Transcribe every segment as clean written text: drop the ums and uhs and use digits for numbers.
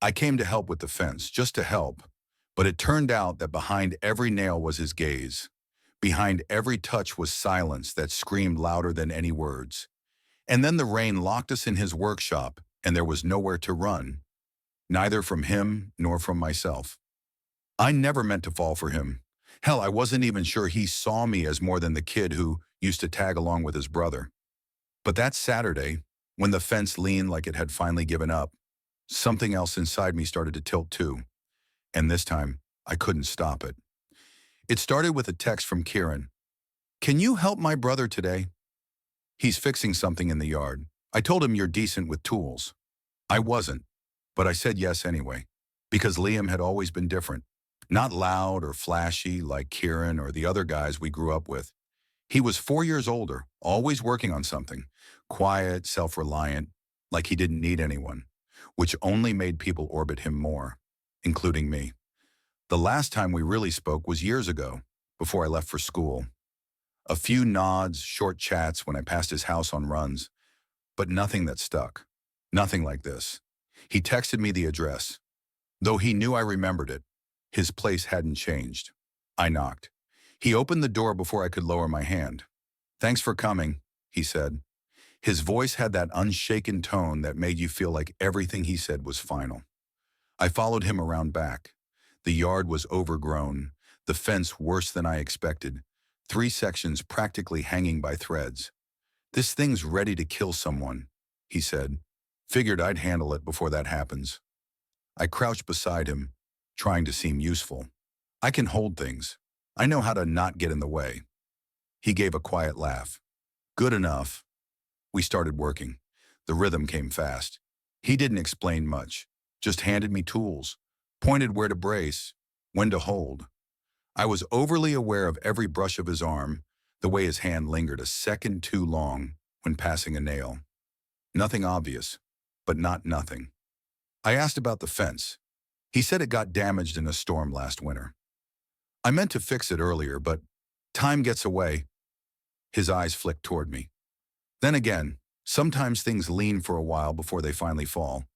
I came to help with the fence, just to help. But it turned out that behind every nail was his gaze. Behind every touch was silence that screamed louder than any words. And then the rain locked us in his workshop, and there was nowhere to run, neither from him nor from myself. I never meant to fall for him. Hell, I wasn't even sure he saw me as more than the kid who used to tag along with his brother. But that Saturday, when the fence leaned like it had finally given up, something else inside me started to tilt too. And this time, I couldn't stop it. It started with a text from Kieran. "Can you help my brother today? He's fixing something in the yard. I told him you're decent with tools." I wasn't, but I said yes anyway, because Liam had always been different. Not loud or flashy like Kieran or the other guys we grew up with. He was 4 years older, always working on something. Quiet, self-reliant, like he didn't need anyone, which only made people orbit him more, including me. The last time we really spoke was years ago, before I left for school. A few nods, short chats when I passed his house on runs, but nothing that stuck. Nothing like this. He texted me the address. Though he knew I remembered it, his place hadn't changed. I knocked. He opened the door before I could lower my hand. "Thanks for coming," he said. His voice had that unshaken tone that made you feel like everything he said was final. I followed him around back. The yard was overgrown, the fence worse than I expected, 3 sections practically hanging by threads. "This thing's ready to kill someone," he said. "Figured I'd handle it before that happens." I crouched beside him, trying to seem useful. "I can hold things. I know how to not get in the way." He gave a quiet laugh. "Good enough." We started working. The rhythm came fast. He didn't explain much, just handed me tools, pointed where to brace, when to hold. I was overly aware of every brush of his arm, the way his hand lingered a second too long when passing a nail. Nothing obvious, but not nothing. I asked about the fence. He said it got damaged in a storm last winter. I meant to fix it earlier, but time gets away. His eyes flicked toward me. Then again, sometimes things lean for a while before they finally fall.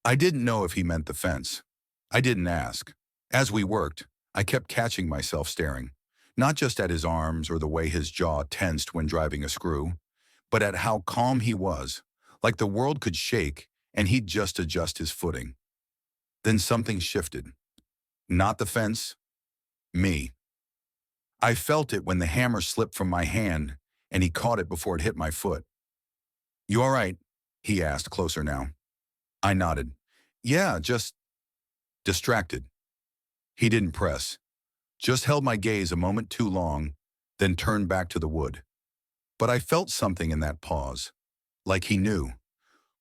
I didn't know if he meant the fence. I didn't ask. As we worked, I kept catching myself staring, not just at his arms or the way his jaw tensed when driving a screw, but at how calm he was, like the world could shake and he'd just adjust his footing. Then something shifted. Not the fence, me. I felt it when the hammer slipped from my hand and he caught it before it hit my foot. "You all right?" he asked, closer now. I nodded. "Yeah, just distracted." He didn't press, just held my gaze a moment too long, then turned back to the wood. But I felt something in that pause, like he knew.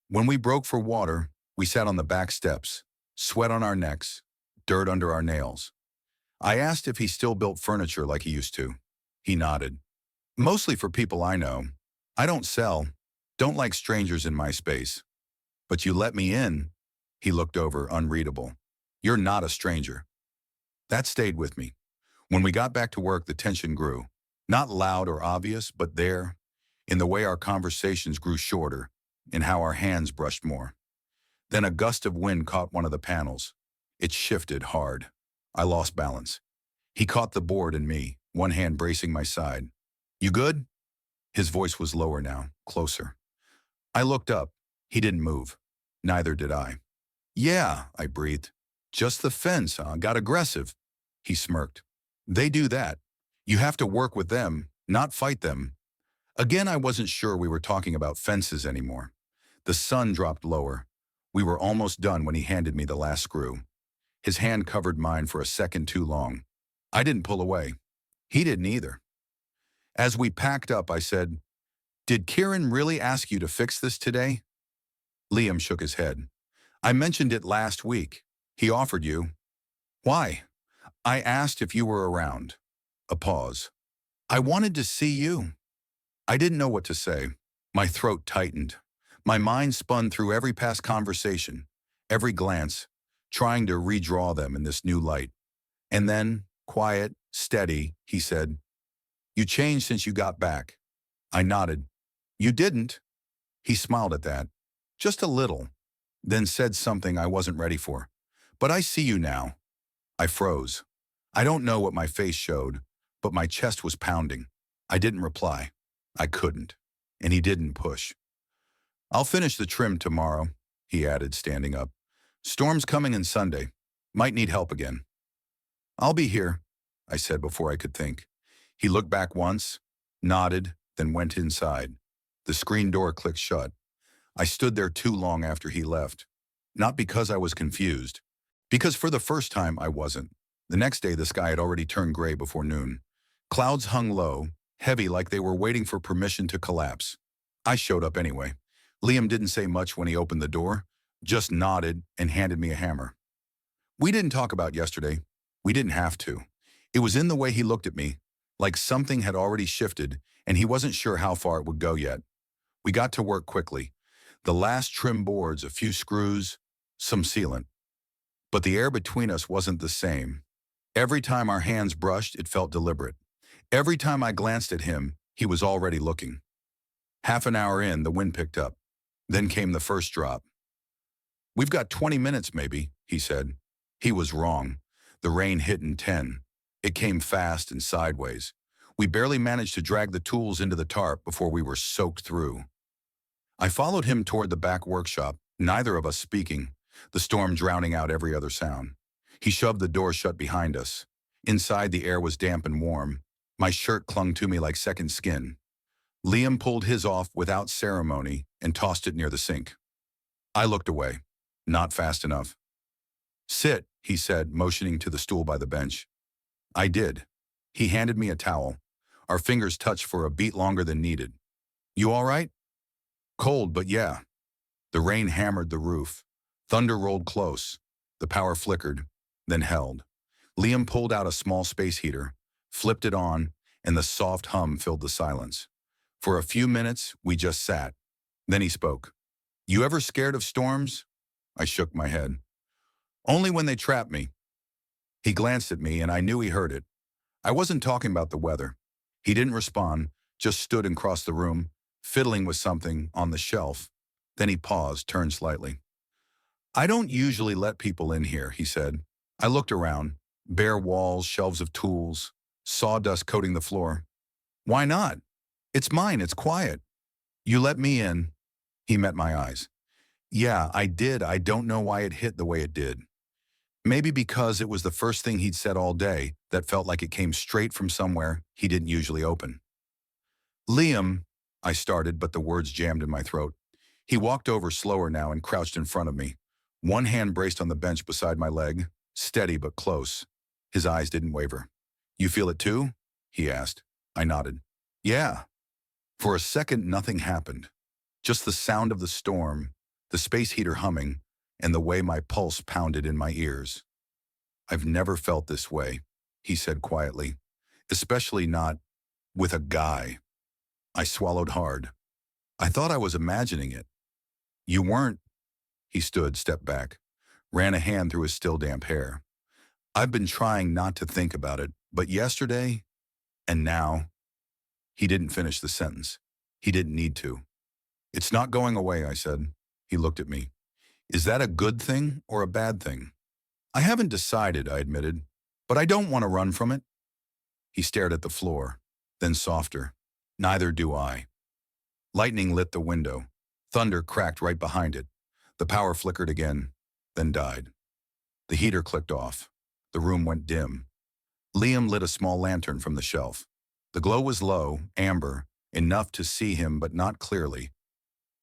When we broke for water, we sat on the back steps, sweat on our necks, dirt under our nails. I asked if he still built furniture like he used to. He nodded. "Mostly for people I know. I don't sell, don't like strangers in my space. But you let me in." He looked over, unreadable. "You're not a stranger." That stayed with me. When we got back to work, the tension grew. Not loud or obvious, but there, in the way our conversations grew shorter, in how our hands brushed more. Then a gust of wind caught one of the panels. It shifted hard. I lost balance. He caught the board and me, one hand bracing my side. "You good?" His voice was lower now, closer. I looked up. He didn't move. Neither did I. "Yeah," I breathed. "Just the fence, huh? Got aggressive." He smirked. "They do that. You have to work with them, not fight them." Again, I wasn't sure we were talking about fences anymore. The sun dropped lower. We were almost done when he handed me the last screw. His hand covered mine for a second too long. I didn't pull away. He didn't either. As we packed up, I said, "Did Kieran really ask you to fix this today?" Liam shook his head. "I mentioned it last week. He offered you." "Why?" "I asked if you were around." A pause. "I wanted to see you." I didn't know what to say. My throat tightened. My mind spun through every past conversation, every glance, trying to redraw them in this new light. And then, quiet, steady, he said, "You changed since you got back." I nodded. "You didn't." He smiled at that. "Just a little." then said something I wasn't ready for. "But I see you now." I froze. I don't know what my face showed, but my chest was pounding. I didn't reply. I couldn't. And he didn't push. "I'll finish the trim tomorrow," he added, standing up. "Storm's coming in Sunday. Might need help again." "I'll be here," I said before I could think. He looked back once, nodded, then went inside. The screen door clicked shut. I stood there too long after he left. Not because I was confused, because for the first time I wasn't. The next day the sky had already turned gray before noon. Clouds hung low, heavy like they were waiting for permission to collapse. I showed up anyway. Liam didn't say much when he opened the door, just nodded and handed me a hammer. We didn't talk about yesterday. We didn't have to. It was in the way he looked at me, like something had already shifted and he wasn't sure how far it would go yet. We got to work quickly. The last trim boards, a few screws, some sealant. But the air between us wasn't the same. Every time our hands brushed, it felt deliberate. Every time I glanced at him, he was already looking. Half an hour in, the wind picked up. Then came the first drop. "We've got 20 minutes maybe," he said. He was wrong. The rain hit in 10. It came fast and sideways. We barely managed to drag the tools into the tarp before we were soaked through. I followed him toward the back workshop, neither of us speaking, the storm drowning out every other sound. He shoved the door shut behind us. Inside, the air was damp and warm. My shirt clung to me like second skin. Liam pulled his off without ceremony and tossed it near the sink. I looked away. Not fast enough. "Sit," he said, motioning to the stool by the bench. I did. He handed me a towel. Our fingers touched for a beat longer than needed. "You all right?" "Cold, but yeah." The rain hammered the roof. Thunder rolled close. The power flickered, then held. Liam pulled out a small space heater, flipped it on, and the soft hum filled the silence. For a few minutes, we just sat. Then he spoke. "You ever scared of storms?" I shook my head. "Only when they trap me." He glanced at me, and I knew he heard it. I wasn't talking about the weather. He didn't respond, just stood and crossed the room, fiddling with something on the shelf. Then he paused, turned slightly. "I don't usually let people in here," he said. I looked around. Bare walls, shelves of tools, sawdust coating the floor. "Why not? It's mine, it's quiet." "You let me in." He met my eyes. "Yeah, I did. I don't know why it hit the way it did. Maybe because it was the first thing he'd said all day that felt like it came straight from somewhere he didn't usually open." "Liam," I started, but the words jammed in my throat. He walked over slower now and crouched in front of me. One hand braced on the bench beside my leg, steady but close. His eyes didn't waver. "You feel it too?" he asked. I nodded. "Yeah." For a second, nothing happened. Just the sound of the storm, the space heater humming, and the way my pulse pounded in my ears. "I've never felt this way," he said quietly, "especially not with a guy." I swallowed hard. I thought I was imagining it. "You weren't." He stood, stepped back, ran a hand through his still damp hair. "I've been trying not to think about it, but yesterday, and now." He didn't finish the sentence. He didn't need to. "It's not going away," I said. He looked at me. "Is that a good thing or a bad thing?" "I haven't decided," I admitted, "but I don't want to run from it." He stared at the floor, then softer. "Neither do I." Lightning lit the window. Thunder cracked right behind it. The power flickered again, then died. The heater clicked off. The room went dim. Liam lit a small lantern from the shelf. The glow was low, amber, enough to see him but not clearly.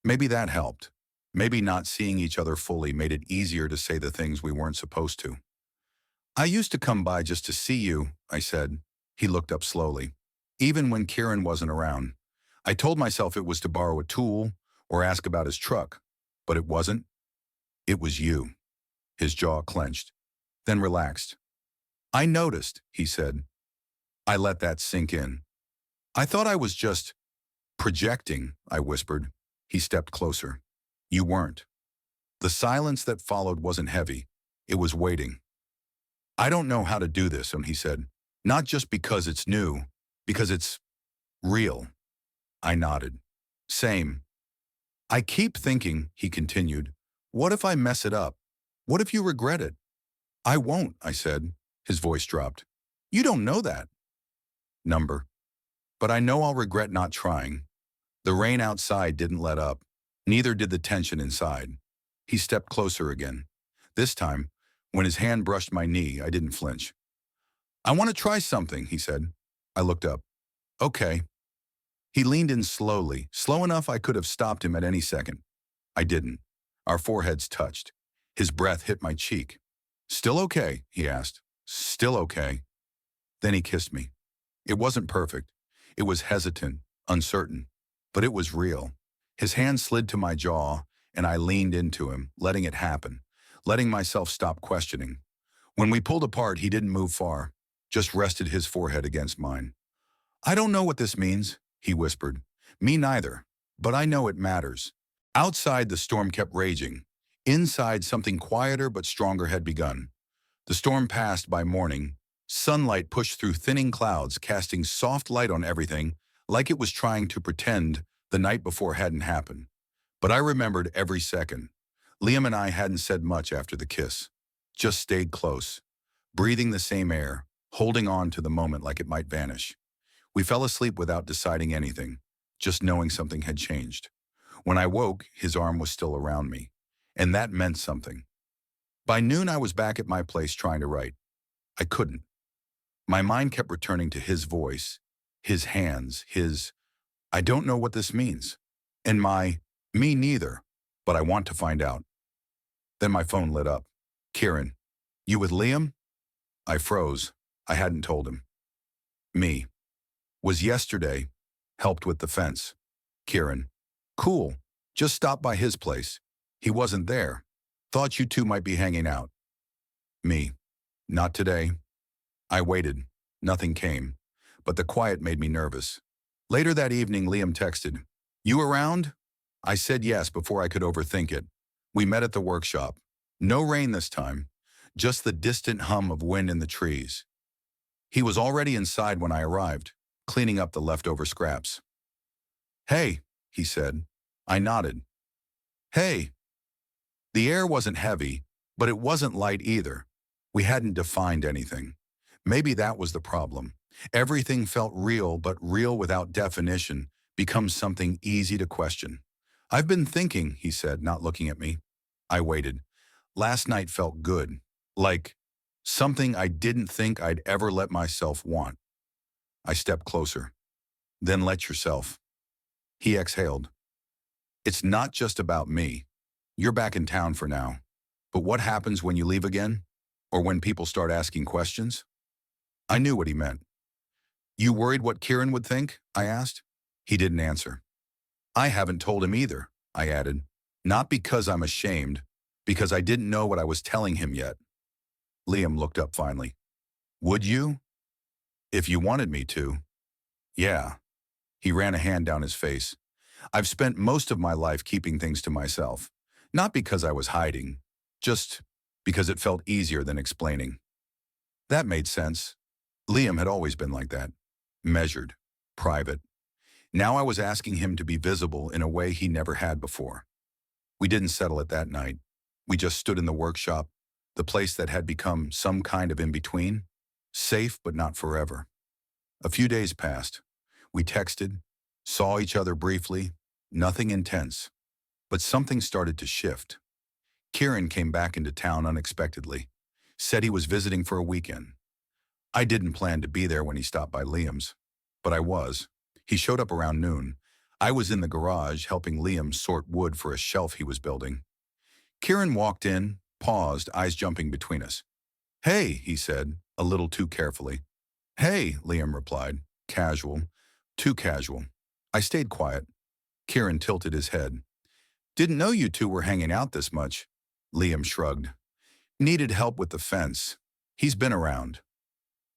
Maybe that helped. Maybe not seeing each other fully made it easier to say the things we weren't supposed to. "I used to come by just to see you," I said. He looked up slowly. "Even when Kieran wasn't around. I told myself it was to borrow a tool or ask about his truck, but it wasn't. It was you." His jaw clenched, then relaxed. "I noticed," he said. I let that sink in. "I thought I was just projecting," I whispered. He stepped closer. "You weren't." The silence that followed wasn't heavy. It was waiting. "I don't know how to do this," he said. "Not just because it's new, because it's real." I nodded. "Same." "I keep thinking," he continued, What if I mess it up? What if you regret it? I won't, I said. His voice dropped. You don't know that. Number. But I know I'll regret not trying. The rain outside didn't let up. Neither did the tension inside. He stepped closer again. This time, when his hand brushed my knee, I didn't flinch. I want to try something, he said. I looked up. Okay. He leaned in slowly, slow enough I could have stopped him at any second. I didn't. Our foreheads touched. His breath hit my cheek. Still okay, he asked. Still okay. Then he kissed me. It wasn't perfect. It was hesitant, uncertain, but it was real. His hand slid to my jaw, and I leaned into him, letting it happen, letting myself stop questioning. When we pulled apart, he didn't move far, just rested his forehead against mine. I don't know what this means, he whispered. Me neither, but I know it matters. Outside, the storm kept raging. Inside, something quieter but stronger had begun. The storm passed by morning. Sunlight pushed through thinning clouds, casting soft light on everything, like it was trying to pretend the night before hadn't happened. But I remembered every second. Liam and I hadn't said much after the kiss. Just stayed close, breathing the same air, holding on to the moment like it might vanish. We fell asleep without deciding anything, just knowing something had changed. When I woke, his arm was still around me, and that meant something. By noon, I was back at my place trying to write. I couldn't. My mind kept returning to his voice, his hands, his, I don't know what this means. And my, me neither, but I want to find out. Then my phone lit up. Kieran, you with Liam? I froze. I hadn't told him. Me. Was yesterday. Helped with the fence. Kieran. Cool. Just stopped by his place. He wasn't there. Thought you two might be hanging out. Me. Not today. I waited. Nothing came. But the quiet made me nervous. Later that evening, Liam texted, You around? I said yes before I could overthink it. We met at the workshop. No rain this time. Just the distant hum of wind in the trees. He was already inside when I arrived, cleaning up the leftover scraps. Hey, he said. I nodded. Hey. The air wasn't heavy, but it wasn't light either. We hadn't defined anything. Maybe that was the problem. Everything felt real, but real without definition becomes something easy to question. I've been thinking, he said, not looking at me. I waited. Last night felt good, like something I didn't think I'd ever let myself want. I stepped closer. Then let yourself. He exhaled. It's not just about me. You're back in town for now. But what happens when you leave again? Or when people start asking questions? I knew what he meant. You worried what Kieran would think? I asked. He didn't answer. I haven't told him either, I added. Not because I'm ashamed, because I didn't know what I was telling him yet. Liam looked up finally. Would you? If you wanted me to. Yeah. He ran a hand down his face. I've spent most of my life keeping things to myself. Not because I was hiding, just because it felt easier than explaining. That made sense. Liam had always been like that. Measured, private. Now I was asking him to be visible in a way he never had before. We didn't settle it that night. We just stood in the workshop, the place that had become some kind of in-between, safe but not forever. A few days passed. We texted, saw each other briefly, nothing intense. But something started to shift. Kieran came back into town unexpectedly, said he was visiting for a weekend. I didn't plan to be there when he stopped by Liam's, but I was. He showed up around noon. I was in the garage helping Liam sort wood for a shelf he was building. Kieran walked in, paused, eyes jumping between us. Hey, he said, a little too carefully. Hey, Liam replied, casual, too casual. I stayed quiet. Kieran tilted his head. Didn't know you two were hanging out this much. Liam shrugged. Needed help with the fence. He's been around.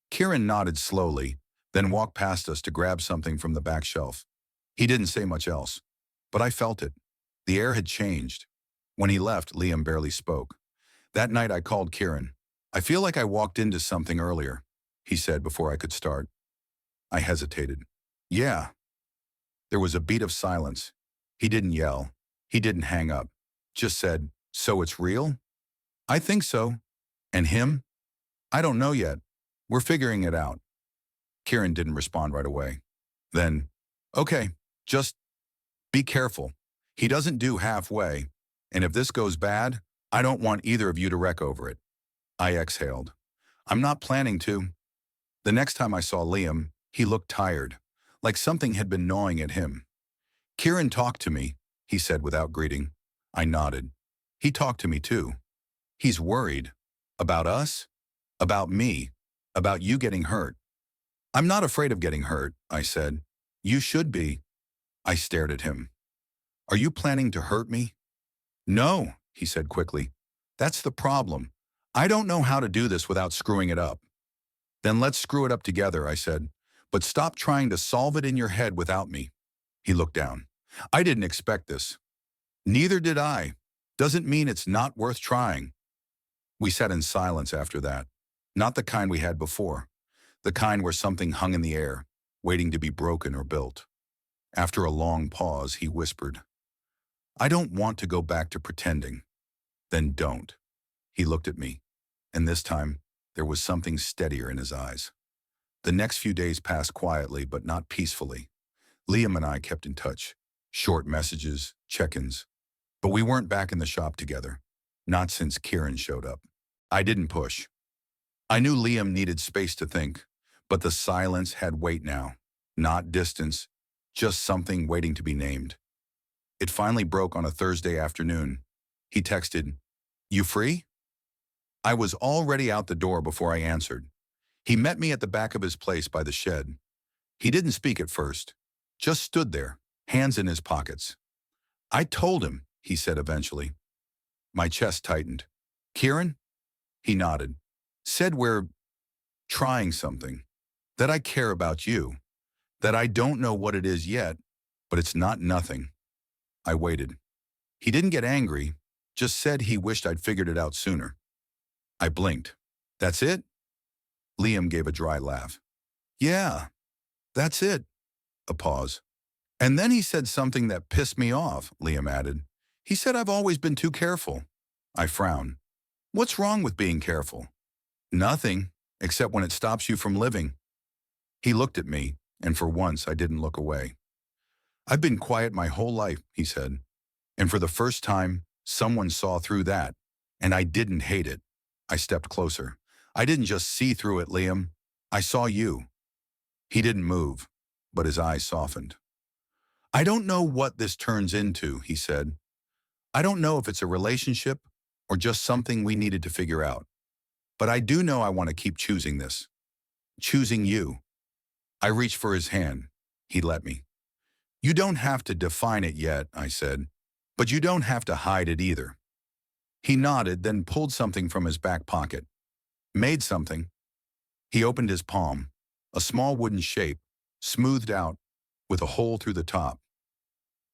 Kieran nodded slowly, then walked past us to grab something from the back shelf. He didn't say much else, but I felt it. The air had changed. When he left, Liam barely spoke. That night I called Kieran. I feel like I walked into something earlier, he said before I could start. I hesitated. Yeah. There was a beat of silence. He didn't yell. He didn't hang up. Just said, So it's real? I think so. And him? I don't know yet. We're figuring it out. Kieran didn't respond right away. Then, okay, just be careful. He doesn't do halfway. And if this goes bad, I don't want either of you to wreck over it. I exhaled. I'm not planning to. The next time I saw Liam, he looked tired, like something had been gnawing at him. Kieran talked to me, he said without greeting. I nodded. He talked to me too. He's worried. About us? About me? About you getting hurt? I'm not afraid of getting hurt, I said. You should be. I stared at him. Are you planning to hurt me? No, he said quickly. That's the problem. I don't know how to do this without screwing it up. Then let's screw it up together, I said. But stop trying to solve it in your head without me. He looked down. I didn't expect this. Neither did I. Doesn't mean it's not worth trying. We sat in silence after that. Not the kind we had before. The kind where something hung in the air, waiting to be broken or built. After a long pause, he whispered, I don't want to go back to pretending. Then don't. He looked at me, and this time, there was something steadier in his eyes. The next few days passed quietly, but not peacefully. Liam and I kept in touch. Short messages, check-ins. But we weren't back in the shop together. Not since Kieran showed up. I didn't push. I knew Liam needed space to think, but the silence had weight now. Not distance, just something waiting to be named. It finally broke on a Thursday afternoon. He texted, You free? I was already out the door before I answered. He met me at the back of his place by the shed. He didn't speak at first, just stood there, hands in his pockets. I told him, he said eventually. My chest tightened. Kieran? He nodded. Said we're trying something. That I care about you. That I don't know what it is yet, but it's not nothing. I waited. He didn't get angry, just said he wished I'd figured it out sooner. I blinked. That's it? Liam gave a dry laugh. Yeah, that's it. A pause. And then he said something that pissed me off, Liam added. He said I've always been too careful. I frowned. What's wrong with being careful? Nothing, except when it stops you from living. He looked at me, and for once I didn't look away. I've been quiet my whole life, he said. And for the first time, someone saw through that, and I didn't hate it. I stepped closer. I didn't just see through it, Liam. I saw you. He didn't move, but his eyes softened. I don't know what this turns into, he said. I don't know if it's a relationship or just something we needed to figure out. But I do know I want to keep choosing this. Choosing you. I reached for his hand. He let me. You don't have to define it yet, I said, but you don't have to hide it either. He nodded, then pulled something from his back pocket. Made something. He opened his palm, a small wooden shape, smoothed out, with a hole through the top.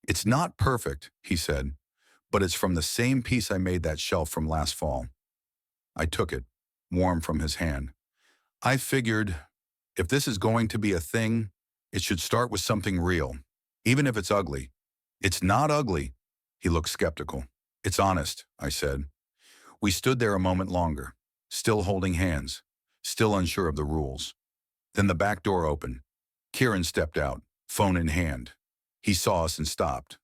It's not perfect, he said, but it's from the same piece I made that shelf from last fall. I took it, warm from his hand. I figured, if this is going to be a thing, it should start with something real, even if it's ugly. It's not ugly. He looked skeptical. It's honest, I said. We stood there a moment longer, still holding hands, still unsure of the rules. Then the back door opened. Kieran stepped out, phone in hand. He saw us and stopped.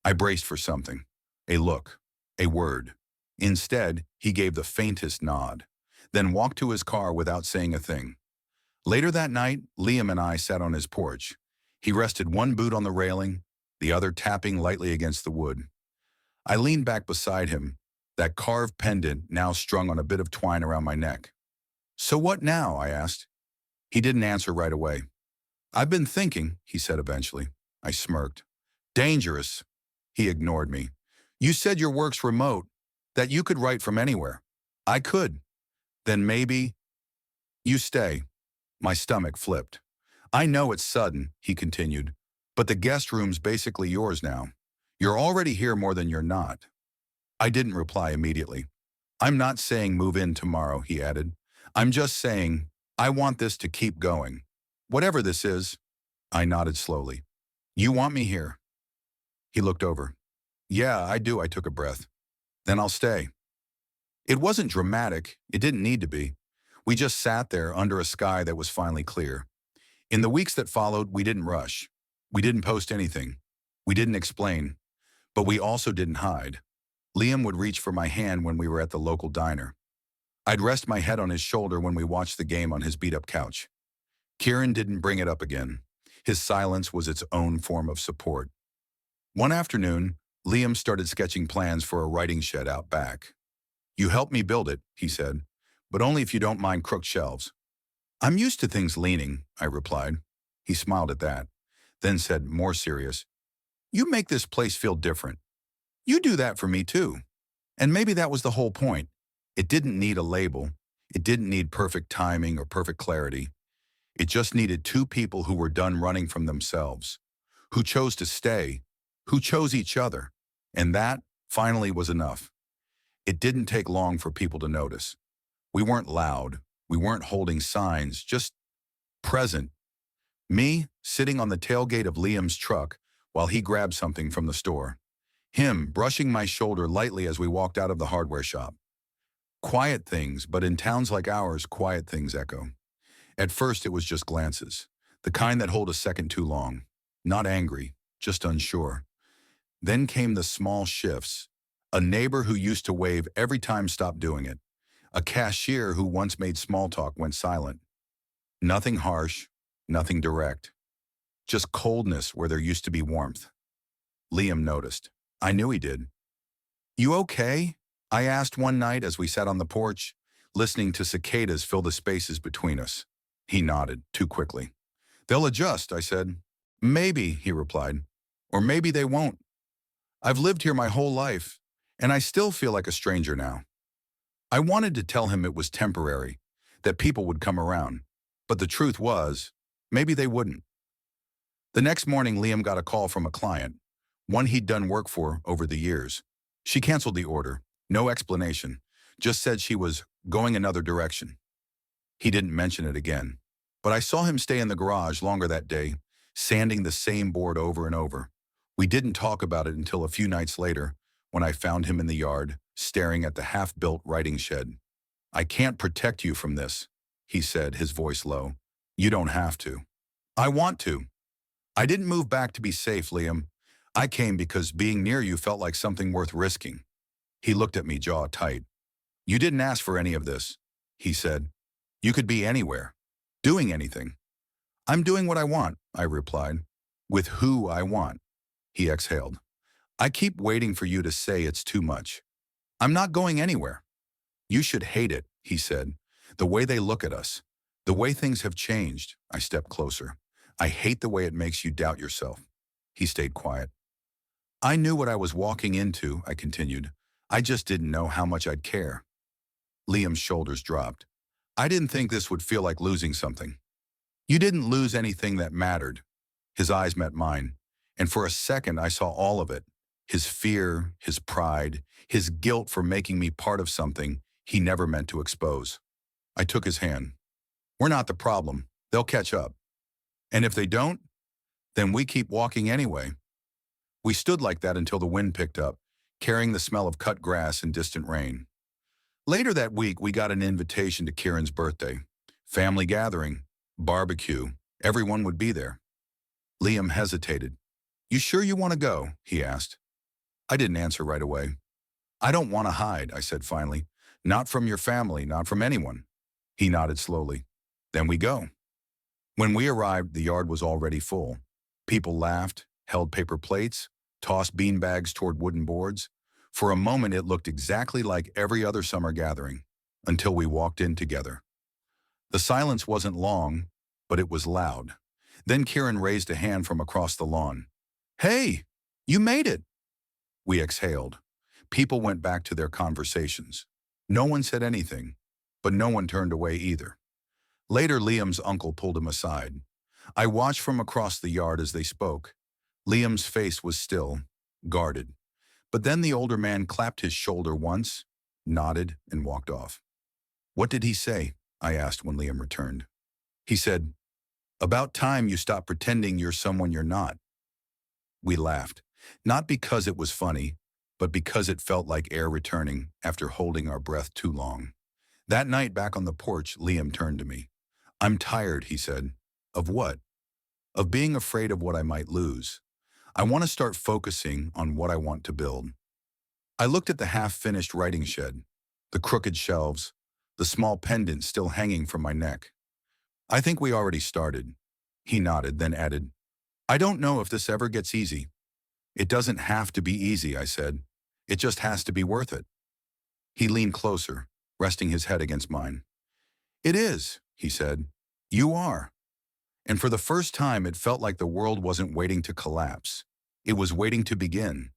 I braced for something, a look, a word. Instead, he gave the faintest nod, then walked to his car without saying a thing. Later that night, Liam and I sat on his porch. He rested one boot on the railing, the other tapping lightly against the wood. I leaned back beside him, that carved pendant now strung on a bit of twine around my neck. So what now? I asked. He didn't answer right away. I've been thinking, he said eventually. I smirked. Dangerous. He ignored me. You said your work's remote, that you could write from anywhere. I could. Then maybe you stay. My stomach flipped. I know it's sudden, he continued, but the guest room's basically yours now. You're already here more than you're not. I didn't reply immediately. I'm not saying move in tomorrow, he added. I'm just saying I want this to keep going. Whatever this is. I nodded slowly. You want me here? He looked over. Yeah, I do, I took a breath. Then I'll stay. It wasn't dramatic. It didn't need to be. We just sat there under a sky that was finally clear. In the weeks that followed, we didn't rush. We didn't post anything. We didn't explain. But we also didn't hide. Liam would reach for my hand when we were at the local diner. I'd rest my head on his shoulder when we watched the game on his beat-up couch. Kieran didn't bring it up again. His silence was its own form of support. One afternoon, Liam started sketching plans for a writing shed out back. "You help me build it," he said, "but only if you don't mind crooked shelves." "I'm used to things leaning," I replied. He smiled at that, then said, more serious, "You make this place feel different. You do that for me too." And maybe that was the whole point. It didn't need a label. It didn't need perfect timing or perfect clarity. It just needed two people who were done running from themselves, who chose to stay, who chose each other. And that, finally, was enough. It didn't take long for people to notice. We weren't loud. We weren't holding signs, just present. Me, sitting on the tailgate of Liam's truck while he grabbed something from the store. Him, brushing my shoulder lightly as we walked out of the hardware shop. Quiet things, but in towns like ours, quiet things echo. At first, it was just glances, the kind that hold a second too long. Not angry, just unsure. Then came the small shifts. A neighbor who used to wave every time stopped doing it. A cashier who once made small talk went silent. Nothing harsh, nothing direct. Just coldness where there used to be warmth. Liam noticed. I knew he did. "You okay?" I asked one night as we sat on the porch, listening to cicadas fill the spaces between us. He nodded, too quickly. "They'll adjust," I said. "Maybe," he replied. "Or maybe they won't. I've lived here my whole life, and I still feel like a stranger now." I wanted to tell him it was temporary, that people would come around. But the truth was, maybe they wouldn't. The next morning, Liam got a call from a client, one he'd done work for over the years. She canceled the order, no explanation, just said she was going another direction. He didn't mention it again, but I saw him stay in the garage longer that day, sanding the same board over and over. We didn't talk about it until a few nights later, when I found him in the yard, staring at the half-built writing shed. "I can't protect you from this," he said, his voice low. "You don't have to." "I want to." "I didn't move back to be safe, Liam. I came because being near you felt like something worth risking." He looked at me, jaw tight. "You didn't ask for any of this," he said. "You could be anywhere, doing anything." "I'm doing what I want," I replied. "With who I want." He exhaled. "I keep waiting for you to say it's too much." "I'm not going anywhere." "You should hate it," he said. "The way they look at us. The way things have changed." I stepped closer. "I hate the way it makes you doubt yourself." He stayed quiet. "I knew what I was walking into," I continued. "I just didn't know how much I'd care." Liam's shoulders dropped. "I didn't think this would feel like losing something." "You didn't lose anything that mattered." His eyes met mine, and for a second I saw all of it. His fear, his pride, his guilt for making me part of something he never meant to expose. I took his hand. "We're not the problem. They'll catch up. And if they don't, then we keep walking anyway." We stood like that until the wind picked up, carrying the smell of cut grass and distant rain. Later that week, we got an invitation to Kieran's birthday. Family gathering, barbecue, everyone would be there. Liam hesitated. "You sure you want to go?" he asked. I didn't answer right away. "I don't want to hide," I said finally. "Not from your family, not from anyone." He nodded slowly. "Then we go." When we arrived, the yard was already full. People laughed, held paper plates, tossed beanbags toward wooden boards. For a moment, it looked exactly like every other summer gathering, until we walked in together. The silence wasn't long, but it was loud. Then Kieran raised a hand from across the lawn. "Hey, you made it!" We exhaled. People went back to their conversations. No one said anything, but no one turned away either. Later, Liam's uncle pulled him aside. I watched from across the yard as they spoke. Liam's face was still, guarded. But then the older man clapped his shoulder once, nodded, and walked off. "What did he say?" I asked when Liam returned. He said, "About time you stop pretending you're someone you're not." We laughed, not because it was funny, but because it felt like air returning after holding our breath too long. That night back on the porch, Liam turned to me. "I'm tired," he said. "Of what?" "Of being afraid of what I might lose. I want to start focusing on what I want to build." I looked at the half-finished writing shed, the crooked shelves, the small pendant still hanging from my neck. "I think we already started." He nodded, then added, "I don't know if this ever gets easy." "It doesn't have to be easy," I said. "It just has to be worth it." He leaned closer, resting his head against mine. "It is," he said. "You are." And for the first time, it felt like the world wasn't waiting to collapse. It was waiting to begin.